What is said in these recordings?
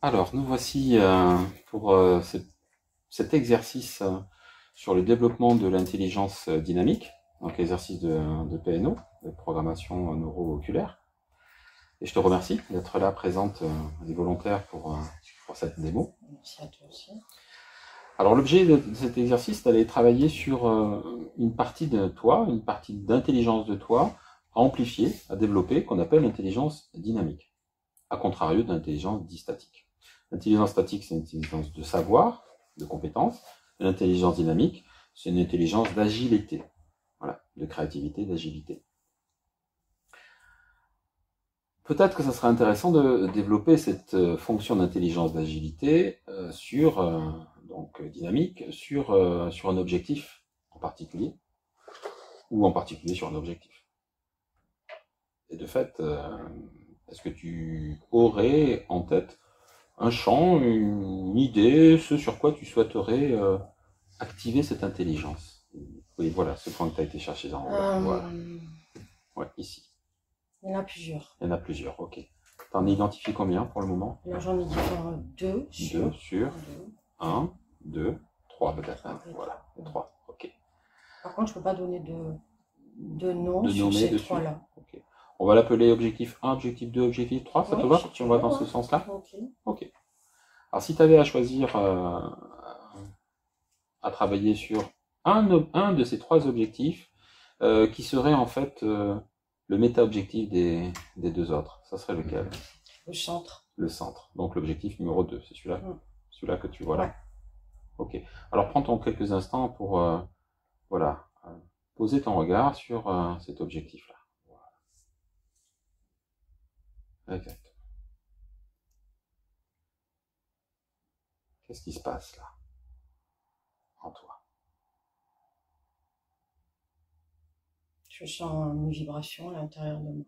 Alors, nous voici pour cet exercice sur le développement de l'intelligence dynamique, donc exercice de PNO, de programmation neuro-oculaire. Et je te remercie d'être là présente et volontaire pour cette démo. Merci à toi aussi. Alors, l'objet de cet exercice, c'est d'aller travailler sur une partie de toi, une partie d'intelligence de toi, à amplifier, à développer, qu'on appelle l'intelligence dynamique, à contrario de l'intelligence distatique. L'intelligence statique, c'est une intelligence de savoir, de compétence. L'intelligence dynamique, c'est une intelligence d'agilité, voilà, de créativité, d'agilité. Peut-être que ça serait intéressant de développer cette fonction d'intelligence d'agilité donc dynamique sur un objectif en particulier, ou en particulier sur un objectif. Et de fait, est-ce que tu aurais en tête un champ, une idée, ce sur quoi tu souhaiterais activer cette intelligence? Oui, voilà, ce point que tu as été chercher dans voilà. Ouais, ici. Il y en a plusieurs. Il y en a plusieurs, ok. T'en identifies combien pour le moment? Là, j'en ai dit deux sur. 2 sur 1, 2, 3 peut-être. Hein. Voilà, 3, ok. Par contre, je peux pas donner de nom De sur nommer ces dessus. trois-là. Okay. On va l'appeler objectif 1, objectif 2, objectif 3, ça te va? Si on va dans ce sens-là? Ok. Ok. Alors si tu avais à choisir à travailler sur un de ces trois objectifs, qui serait en fait le méta-objectif des deux autres, ça serait lequel? Le centre. Le centre. Donc l'objectif numéro 2, c'est celui-là? Celui-là que tu vois là? Ouais. Ok. Alors prends-toi quelques instants pour voilà, poser ton regard sur cet objectif-là. Voilà. Exact. Qu'est-ce qui se passe là en toi? Je sens une vibration à l'intérieur de moi.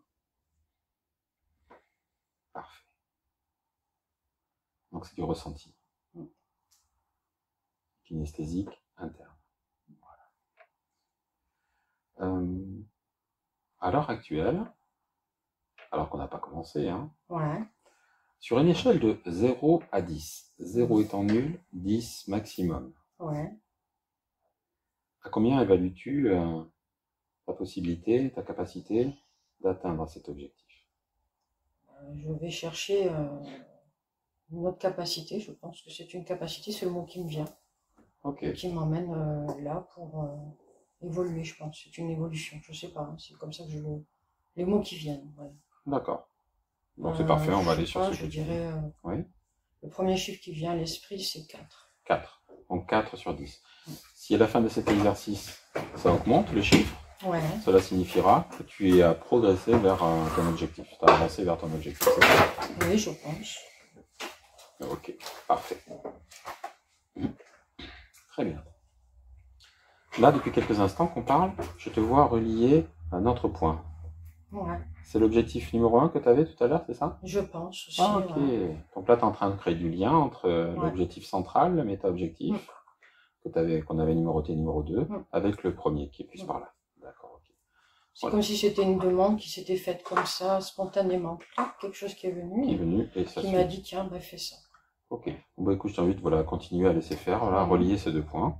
Parfait. Donc c'est du ressenti. Kinesthésique interne. Voilà. À l'heure actuelle, alors qu'on n'a pas commencé, hein, Ouais. sur une échelle de 0 à 10, 0 étant nul, 10 maximum. Ouais. À combien évalues-tu ta possibilité, ta capacité d'atteindre cet objectif? Je vais chercher une autre capacité. Je pense que c'est une capacité, c'est le mot qui me vient. Ok. Qui m'emmène là pour évoluer, je pense. C'est une évolution, je sais pas. Hein, c'est comme ça que je le. Les mots qui viennent. Ouais. D'accord. Donc c'est parfait, on va aller sur ce je dirais, oui. Le premier chiffre qui vient à l'esprit, c'est 4. 4. Donc 4 sur 10. Si à la fin de cet exercice, ça augmente le chiffre, ouais. Cela signifiera que tu as progressé vers ton objectif. Tu as avancé vers ton objectif. Oui, je pense. Ok, parfait. Très bien. Là, depuis quelques instants qu'on parle, je te vois relier un autre point. Ouais. C'est l'objectif numéro 1 que tu avais tout à l'heure, c'est ça? Je pense aussi. Ah, ok. Ouais. Donc là, tu es en train de créer du lien entre l'objectif central, le méta-objectif, qu'on avait numéroté numéro 2, avec le premier qui est plus par là. D'accord, ok. C'est comme si c'était une demande qui s'était faite comme ça, spontanément. Quelque chose qui est venu. Et ça qui m'a dit, tiens, bah, fais ça. Ok. Bon, bah, écoute, je t'invite à continuer à laisser faire, voilà, relier ces deux points.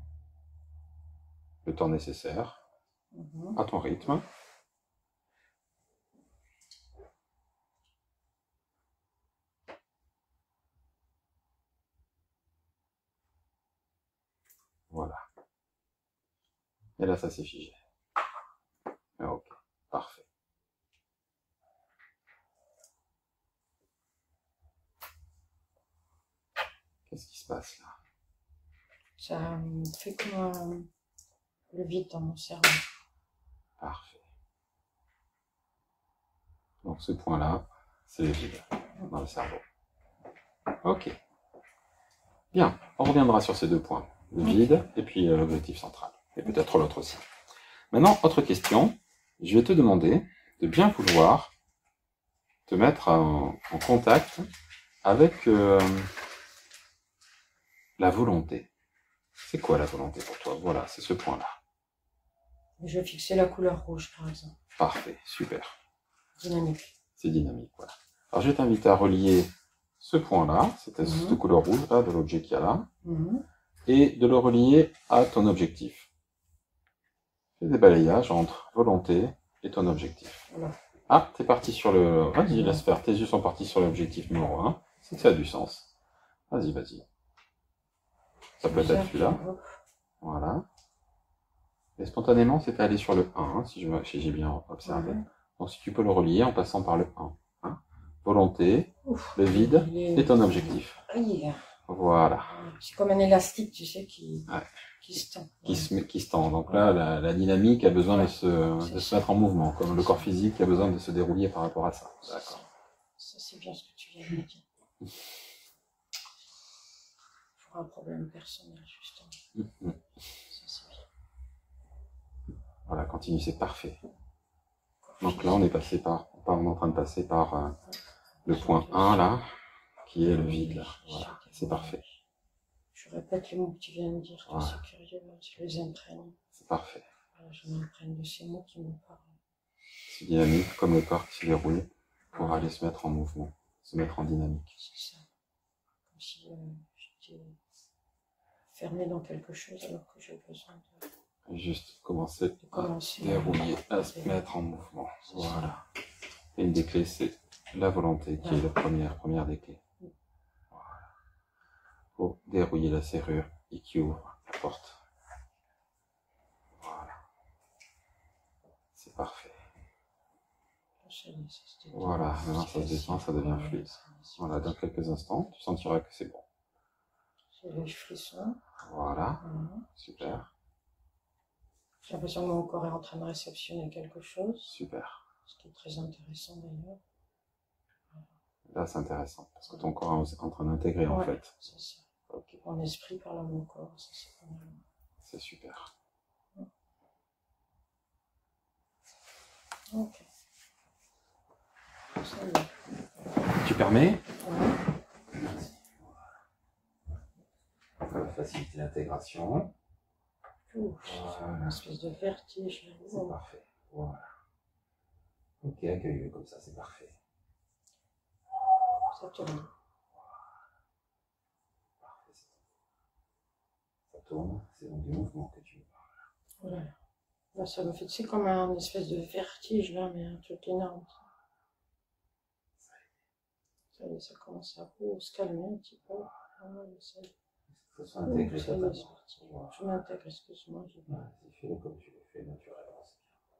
Le temps nécessaire, à ton rythme. Voilà. Et là, ça s'est figé. Ok, parfait. Qu'est-ce qui se passe là? Ça fait comme le vide dans mon cerveau. Parfait. Donc ce point-là, c'est le vide dans le cerveau. Ok. Bien, on reviendra sur ces deux points. Le vide et puis l'objectif central. Et peut-être l'autre aussi. Maintenant, autre question. Je vais te demander de bien vouloir te mettre en contact avec la volonté. C'est quoi la volonté pour toi? Voilà, c'est ce point-là. Je vais fixer la couleur rouge, par exemple. Parfait, super. Dynamique. C'est dynamique, voilà. Alors je vais t'inviter à relier ce point-là, cette couleur rouge là, de l'objet qu'il y a là, et de le relier à ton objectif. Fais des balayages entre volonté et ton objectif. Voilà. Ah, t'es parti sur le... Vas-y, laisse faire. Tes yeux sont partis sur l'objectif numéro 1. C'est que ça a du sens. Vas-y, vas-y. Ça peut être celui-là. Voilà. Et spontanément, c'était aller sur le 1, hein, si j'ai bien observé. Donc si tu peux le relier en passant par le 1. Hein. Volonté, le vide et ton objectif. Voilà. C'est comme un élastique, tu sais, qui se tend. Qui se tend. Donc là, la dynamique a besoin de se mettre en mouvement, comme le corps physique a besoin de se dérouler par rapport à ça. D'accord. Ça, c'est bien ce que tu viens de me dire. Pour un problème personnel, justement. Ça, c'est bien. Voilà, continue, c'est parfait. Donc là, on est en train de passer par le point 1, là, qui est le vide, là. Voilà, c'est parfait. Je répète les mots que tu viens de dire, c'est curieux, je les imprègne. C'est parfait. Voilà, je m'imprègne de ces mots qui me parlent. C'est dynamique, comme le corps qui se déroule pour aller se mettre en mouvement, se mettre en dynamique. C'est ça. Comme si j'étais fermé dans quelque chose alors que j'ai besoin de... Juste commencer à dérouiller, à se mettre en mouvement. Voilà. Et une des clés, c'est la volonté qui est la première des clés. Voilà. Faut dérouiller la serrure et qui ouvre la porte. Voilà. C'est parfait. Voilà, maintenant ça se descend, ça devient fluide. Voilà, dans quelques instants, tu sentiras que c'est bon. J'ai les frissons. Voilà, super. J'ai l'impression que mon corps est en train de réceptionner quelque chose. Super. Ce qui est très intéressant d'ailleurs. Là, c'est intéressant, parce que ton corps est en train d'intégrer en fait. C'est ça. Okay. Mon esprit parle à mon corps, ça c'est pas mal. C'est super. Ok. Ça y est. Tu permets? Ça va faciliter l'intégration. Voilà. Une espèce de vertige. C'est parfait. Voilà. Ok, accueille-le comme ça, c'est parfait. Ça tourne. Parfait. Ça tourne, c'est donc du mouvement que tu veux parler. Voilà. Là, ça me fait, c'est comme un espèce de vertige là, mais un truc énorme. Ça y est, ça commence à se calmer un petit peu. Ça y est. Ça soit intégré. Ça y est, c'est parti. Je m'intègre, excuse-moi. Vas-y, fais-le comme tu le fais naturellement, c'est bien.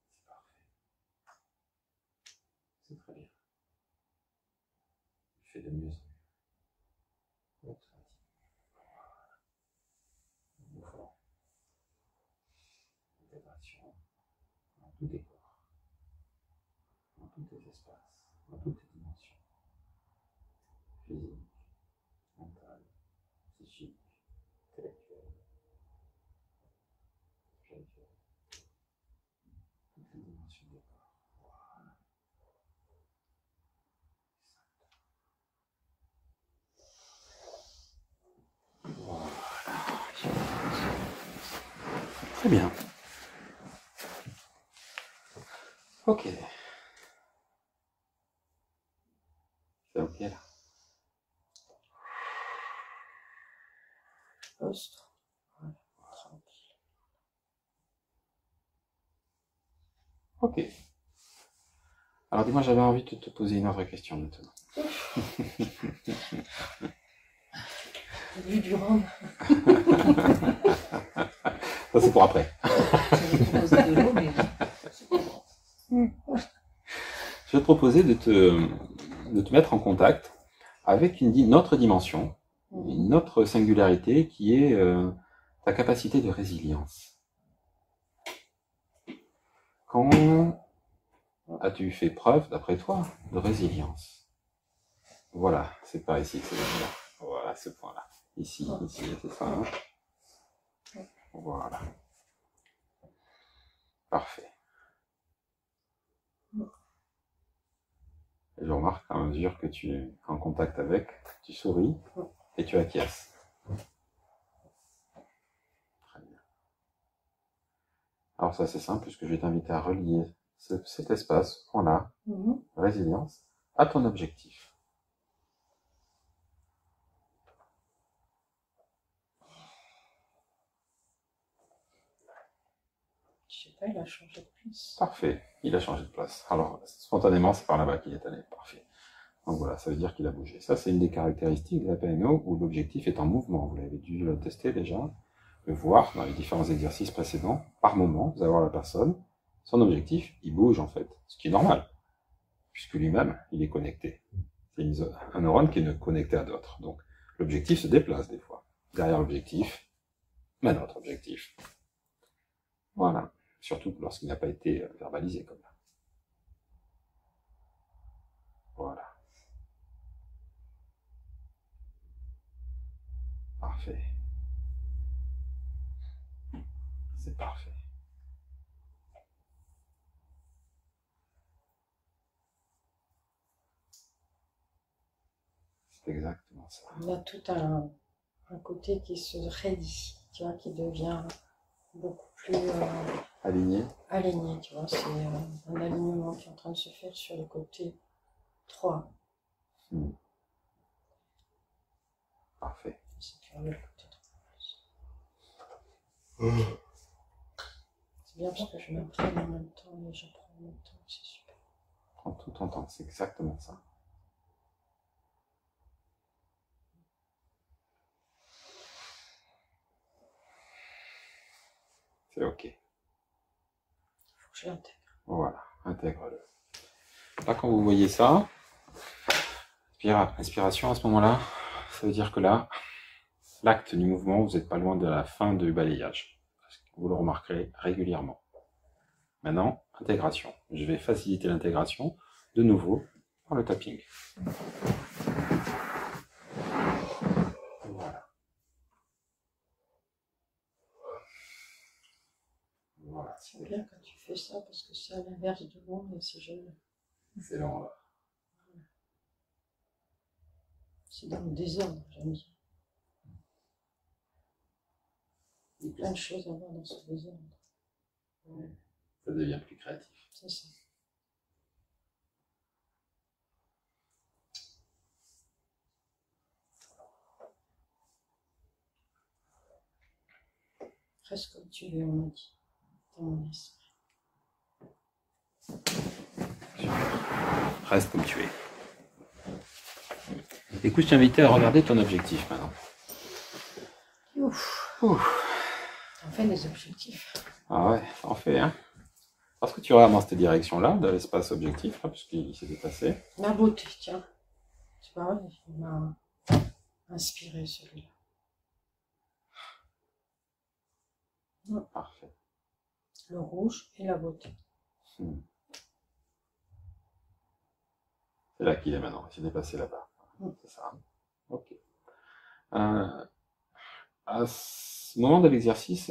C'est parfait. C'est très bien. Tu fais de mieux en mieux. Mouvement. Intégration. Dans tous tes corps. Dans tous tes espaces. Dans toutes tes dimensions. Physique, mentale, psychique, intellectuelle, spirituelle. Toutes les dimensions du corps. Voilà. Voilà. Très bien. Ok. C'est ok là. Poste. Voilà. Tranquille. Ok. Alors dis-moi, j'avais envie de te poser une autre question maintenant. Vu du rhum. Ça c'est pour après. Je vais te proposer de te mettre en contact avec une autre dimension, une autre singularité qui est ta capacité de résilience. Quand as-tu fait preuve, d'après toi, de résilience? Voilà, c'est pas ici, c'est là. Voilà, ce point-là. Ici, c'est ça. Hein? Voilà. Parfait. Et je remarque qu'à mesure que tu es en contact avec, tu souris et tu acquiesces. Très bien. Alors ça c'est simple puisque je vais t'inviter à relier cet espace, point-là, résilience, à ton objectif. Je sais pas, il a changé de place. Parfait, il a changé de place. Alors, spontanément, c'est par là-bas qu'il est allé. Parfait. Donc voilà, ça veut dire qu'il a bougé. Ça, c'est une des caractéristiques de la PNO où l'objectif est en mouvement. Vous l'avez dû le tester déjà, le voir dans les différents exercices précédents. Par moment, vous allez voir la personne, son objectif, il bouge en fait, ce qui est normal, puisque lui-même, il est connecté. C'est un neurone qui est connecté à d'autres. Donc, l'objectif se déplace des fois. Derrière l'objectif, un autre objectif. Voilà. Surtout lorsqu'il n'a pas été verbalisé comme là. Voilà. Parfait. C'est parfait. C'est exactement ça. Il a tout un côté qui se raidit, tu vois, qui devient beaucoup plus Aligné. aligné, tu vois. C'est un alignement qui est en train de se faire sur le côté 3. Parfait. C'est curieux, le côté 3. C'est bien parce que je m'apprends en même temps et j'apprends en même temps, c'est super. Prends tout ton temps, c'est exactement ça. C'est ok. Il faut que je l'intègre. Voilà, intègre-le. Là, quand vous voyez ça, inspiration à ce moment-là, ça veut dire que là, l'acte du mouvement, vous n'êtes pas loin de la fin du balayage. Vous le remarquerez régulièrement. Maintenant, intégration. Je vais faciliter l'intégration de nouveau par le tapping. Voilà. Voilà. C'est bien quand tu fais ça parce que c'est à l'inverse de moi et c'est génial. C'est lent là. C'est dans le désordre, j'aime bien. Il y a plein de choses à voir dans ce désordre. Ça devient plus créatif. C'est ça. Reste comme tu es, on m'a dit, dans mon esprit. Reste comme tu es. Écoute, je t'invite à regarder ton objectif maintenant. Ouf. T'en fais des objectifs. Ah ouais, ça en fait, hein. Parce que tu regardes dans cette direction-là, de l'espace objectif, là, puisqu'il s'est déplacé. La beauté, tiens. C'est pas vrai, il m'a inspiré celui-là. Parfait. Le rouge et la beauté. C'est là qu'il est maintenant, il s'est déplacé là-bas. C'est ça. Ok. À ce moment de l'exercice,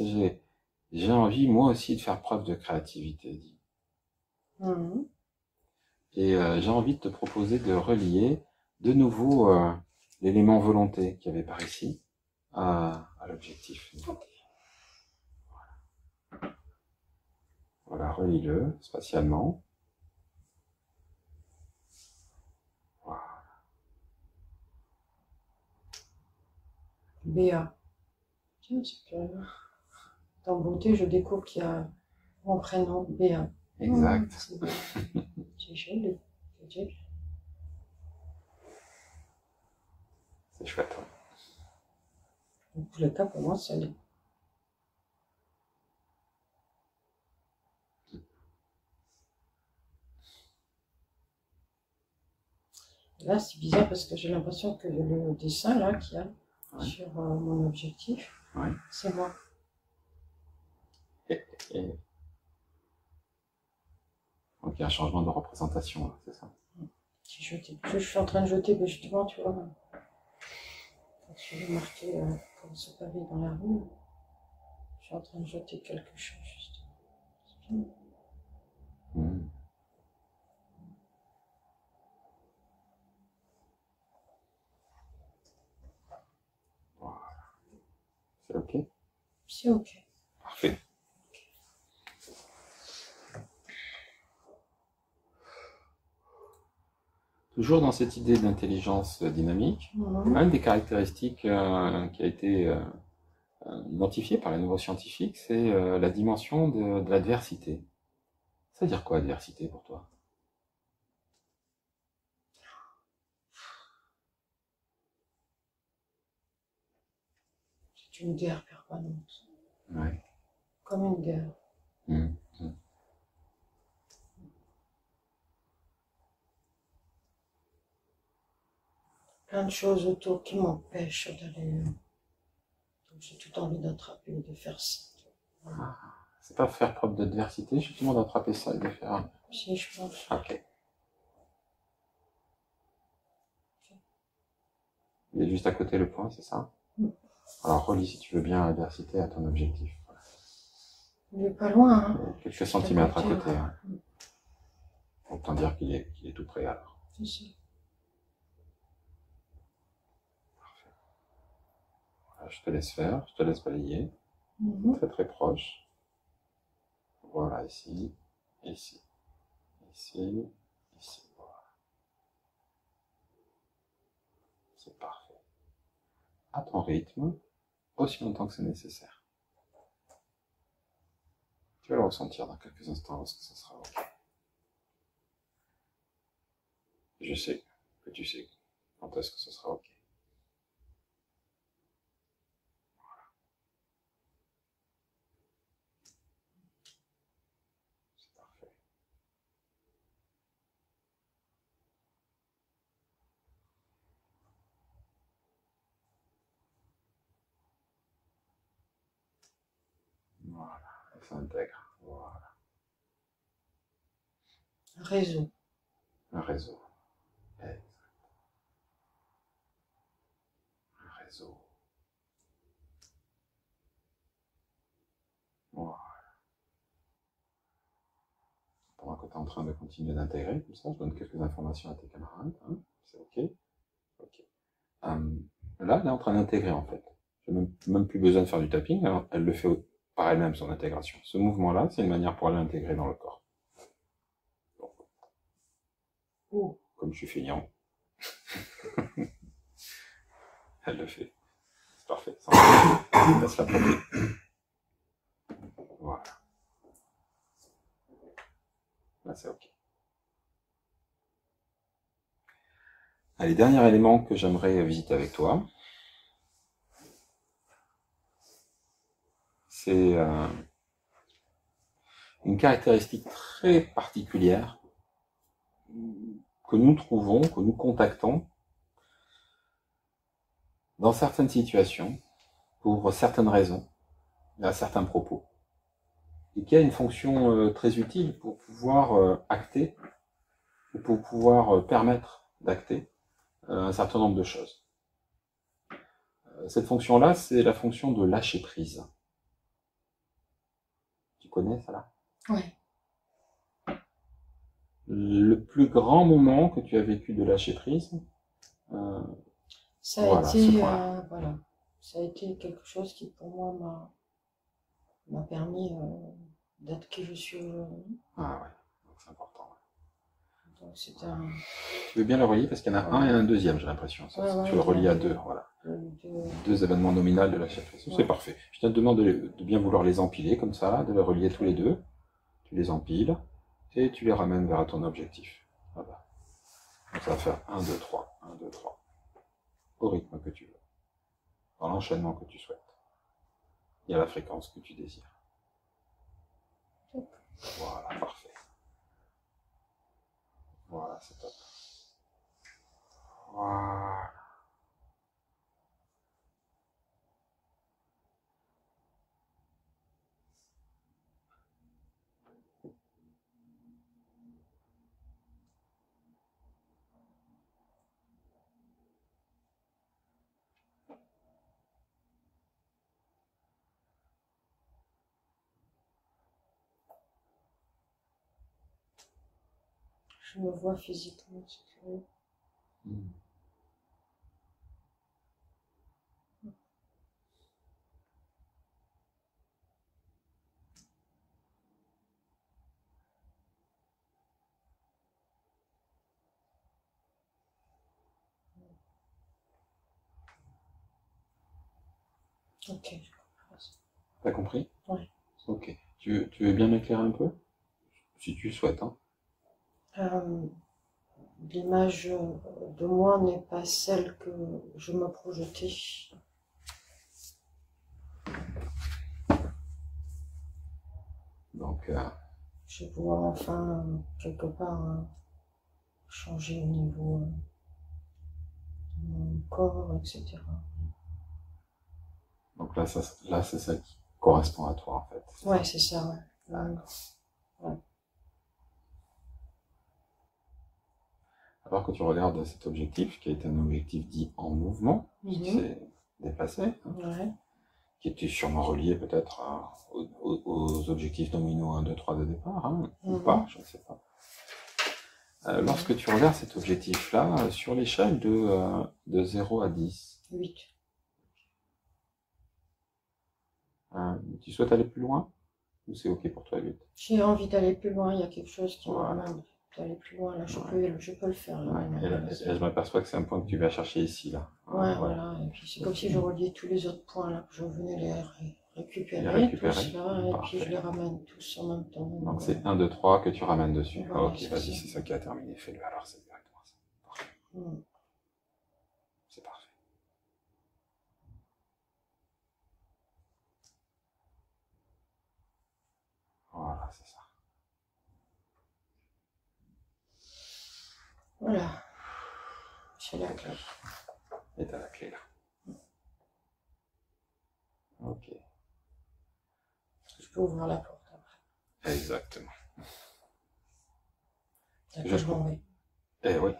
j'ai envie, moi aussi, de faire preuve de créativité. Et j'ai envie de te proposer de relier de nouveau l'élément volonté qu'il y avait par ici à l'objectif. Voilà, relie-le spatialement. Voilà. Béa. Tiens, c'est curieux. Dans beauté, je découvre qu'il y a mon prénom, Béa. Exact. C'est bien. C'est joli. C'est joli. C'est chouette. Ouais. En tous les cas, pour moi, ça l'est. Là, c'est bizarre parce que j'ai l'impression que le dessin là qu'il y a sur mon objectif, c'est moi. Donc il y a un changement de représentation, c'est ça. Je suis en train de jeter, mais justement, tu vois, quand je vais marquer comme ce pavé dans la rue, je suis en train de jeter quelque chose, justement. C'est bien. C'est ok? C'est ok. Parfait. Toujours dans cette idée d'intelligence dynamique, une des caractéristiques qui a été identifiée par les neuroscientifiques, c'est la dimension de l'adversité. Ça veut dire quoi, adversité, pour toi? C'est une guerre permanente. Ouais. Comme une guerre. Mmh. Mmh. Plein de choses autour qui m'empêchent d'aller. Donc j'ai tout envie d'attraper, de faire ça. Ah, c'est pas faire preuve d'adversité, justement, d'attraper ça et de faire... Si je pense. Ok. Il est juste à côté le point, c'est ça? Mm. Alors relie, si tu veux bien, l'adversité à ton objectif. Voilà. Il n'est pas loin, hein. Quelques centimètres à côté. Ouais. Hein. Autant dire qu'il est tout près alors. Si. Voilà, je te laisse faire, je te laisse balayer. Très très proche. Voilà, ici, ici, ici, ici. Voilà. C'est parfait. À ton rythme, aussi longtemps que c'est nécessaire. Tu vas le ressentir dans quelques instants parce que ça sera ok. Je sais que tu sais quand est-ce que ce sera ok. C'est parfait. Voilà, et ça intègre. Voilà. Un réseau. Un réseau. Un réseau. Voilà. Pendant que tu es en train de continuer d'intégrer, comme ça, je donne quelques informations à tes camarades. Hein. C'est ok. Ok. Là, elle est en train d'intégrer en fait. Je n'ai même plus besoin de faire du tapping, alors elle le fait par elle-même, son intégration. Ce mouvement-là, c'est une manière pour elle d'intégrer dans le corps. Donc, comme je suis feignant, elle le fait. C'est parfait. Laisse la pomper. Voilà. Là, c'est ok. Allez, dernier élément que j'aimerais visiter avec toi, c'est une caractéristique très particulière que nous trouvons, que nous contactons dans certaines situations, pour certaines raisons, et à certains propos, et qui a une fonction très utile pour pouvoir acter, ou pour pouvoir permettre d'acter un certain nombre de choses. Cette fonction-là, c'est la fonction de lâcher prise. Tu connais ça là? Oui. Le plus grand moment que tu as vécu de lâcher prise, ça a voilà, été, ce point-là. voilà, ça a été quelque chose qui pour moi m'a permis d'être qui je suis aujourd'hui. Ah ouais, donc c'est important. Donc c'est un. Tu veux bien le relier parce qu'il y en a un et un deuxième, j'ai l'impression. Ouais, tu le relis à deux, voilà. Deux événements nominaux de lâcher prise. C'est parfait. Je te demande de bien vouloir les empiler comme ça, de les relier tous les deux. Tu les empiles et tu les ramènes vers ton objectif. Voilà. Donc ça va faire 1, 2, 3, 1, 2, 3. Au rythme que tu veux. Dans l'enchaînement que tu souhaites. Et à la fréquence que tu désires. Voilà, parfait. Voilà, c'est top. Voilà. Je me vois physiquement, c'est curieux. Ok. T'as compris? Ouais. Ok. Tu veux bien m'éclairer un peu? Si tu souhaites, hein. L'image de moi n'est pas celle que je me projetais. Donc, Je vois enfin quelque part changer au niveau de mon corps, etc. donc là, c'est ça qui correspond à toi, en fait. Ouais, c'est ça, ouais. D'accord. Ouais. Alors que tu regardes cet objectif, qui est un objectif dit en mouvement, qui s'est déplacé, hein, Ouais. qui était sûrement relié peut-être aux objectifs nominaux 1, 2, 3 de départ, hein, ou pas, je ne sais pas. Lorsque tu regardes cet objectif-là, sur l'échelle de 0 à 10, 8. Tu souhaites aller plus loin? Ou c'est ok pour toi 8? J'ai envie d'aller plus loin, il y a quelque chose qui me Voilà. demande d'aller plus loin, là, je Ouais. peux le faire. Là, Ouais. maintenant. Et je m'aperçois que c'est un point que tu vas chercher ici, là. Ouais, voilà, et puis c'est comme si je reliais tous les autres points, là, que je venais récupérer, tous là, et puis je les ramène tous en même temps. Donc c'est 1, 2, 3 que tu ramènes dessus. Voilà, Ok, vas-y, c'est ça qui a terminé, fais-le alors, c'est directement ça. Parfait. C'est parfait. Voilà, c'est ça. Voilà. J'ai la clé. Et t'as la clé là. Ok. Je peux ouvrir la porte après. Exactement. D'accord, je m'en vais. Eh oui.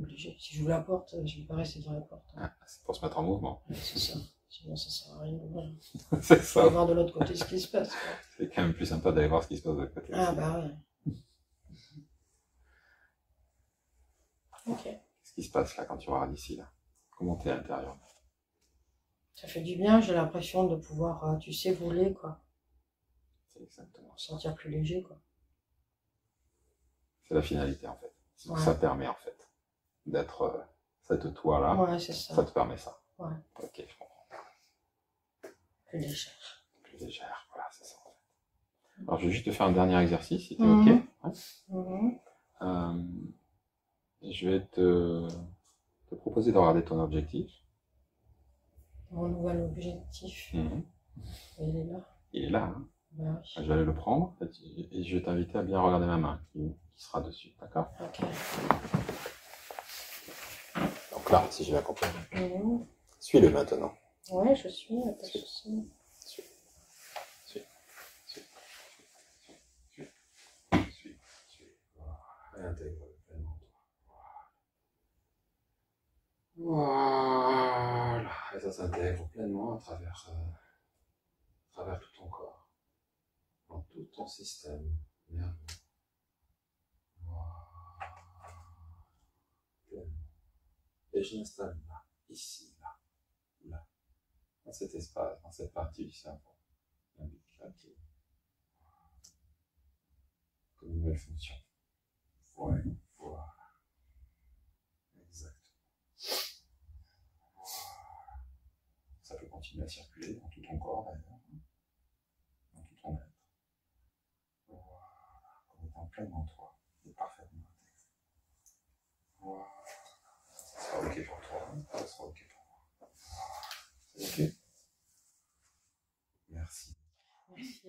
Obligé. Si j'ouvre la porte, je vais pas rester dans la porte. Ah, c'est pour se mettre en mouvement. Ouais, c'est ça. Sinon, ça sert à rien d'ouvrir. C'est Je ça. vais voir de l'autre côté ce qui se passe. Quoi. C'est quand même plus sympa d'aller voir ce qui se passe de l'autre côté. Ah bah ouais. Ok. Qu'est-ce qui se passe là quand tu regardes ici là? Comment t'es à l'intérieur? Ça fait du bien, j'ai l'impression de pouvoir, tu sais, voler, quoi. C'est exactement Me sentir plus léger, quoi. C'est la finalité en fait. C'est ce que Ouais. ça permet en fait. D'être cette toi là. Ouais, c'est ça. Ça te permet ça. Ouais. Ok, je comprends. Plus légère. Plus légère, voilà, c'est ça en fait. Alors je vais juste te faire un dernier exercice si t'es Mhm. ok. Ouais. Je vais te proposer de regarder ton objectif. Mon nouvel objectif, il est là. Il est là, hein. Bah oui. Je vais aller le prendre et je vais t'inviter à bien regarder ma main qui sera dessus, d'accord? Ok. Donc là, si j'ai bien compris. Suis-le maintenant. Ouais, je suis, pas de souci. Suis. Voilà. Intègre pleinement toi. Voilà. Et ça s'intègre pleinement à travers tout ton corps, dans tout ton système nerveux. Voilà. Pleinement. Et je l'installe là, ici, là, dans cet espace, dans cette partie du cerveau. Comme une nouvelle fonction. Ouais, voilà. Exactement. Voilà. Ça peut continuer à circuler dans tout ton corps d'ailleurs, dans tout ton être. Voilà. Comme étant pleinement toi, et parfaitement intégré. Voilà. Ça sera ok pour toi, ça sera ok pour moi. Voilà. C'est ok? Merci. Merci.